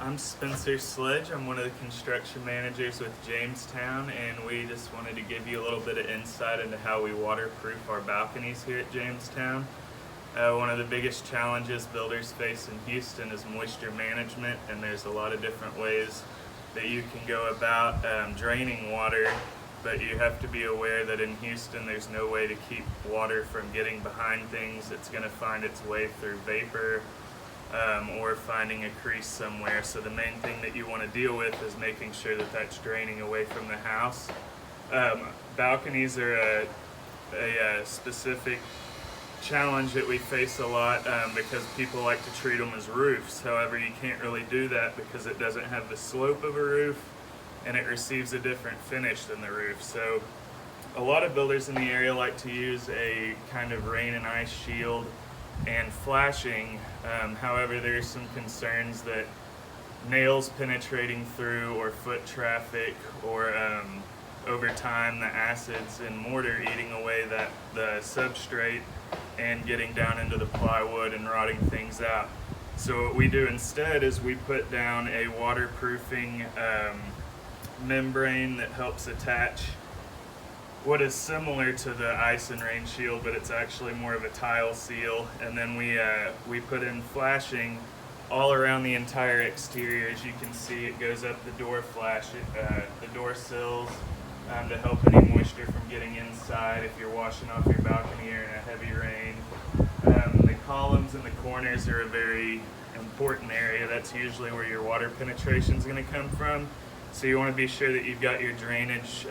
I'm Spencer Sledge. I'm one of the construction managers with Jamestown, and we just wanted to give you a little bit of insight into how we waterproof our balconies here at Jamestown. One of the biggest challenges builders face in Houston is moisture management, and there's a lot of different ways that you can go about draining water, but you have to be aware that in Houston there's no way to keep water from getting behind things. It's going to find its way through vapor or finding a crease somewhere. So the main thing that you want to deal with is making sure that that's draining away from the house. Balconies are a specific challenge that we face a lot because people like to treat them as roofs. However, you can't really do that because it doesn't have the slope of a roof and it receives a different finish than the roof. So a lot of builders in the area like to use a kind of rain and ice shield and flashing. However, there's some concerns that nails penetrating through or foot traffic or over time the acids in mortar eating away the substrate and getting down into the plywood and rotting things out. So what we do instead is we put down a waterproofing membrane that helps attach what is similar to the ice and rain shield, but it's actually more of a tile seal. And then we put in flashing all around the entire exterior. As you can see, it goes up the door the door sills to help any moisture from getting inside if you're washing off your balcony or in a heavy rain. The columns and the corners are a very important area. That's usually where your water penetration is going to come from. So you want to be sure that you've got your drainage,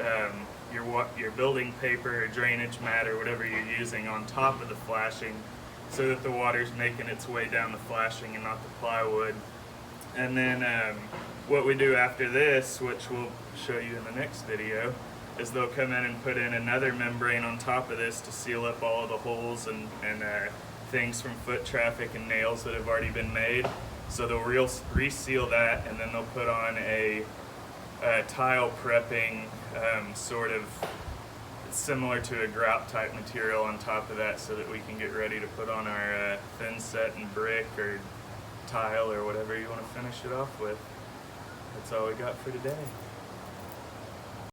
your building paper or drainage mat or whatever you're using on top of the flashing so that the water's making its way down the flashing and not the plywood. And then what we do after this, which we'll show you in the next video, is they'll come in and put in another membrane on top of this to seal up all of the holes and things from foot traffic and nails that have already been made. So they'll reseal that, and then they'll put on a tile prepping sort of similar to a grout type material on top of that so that we can get ready to put on our thin set and brick or tile or whatever you want to finish it off with. That's all we got for today.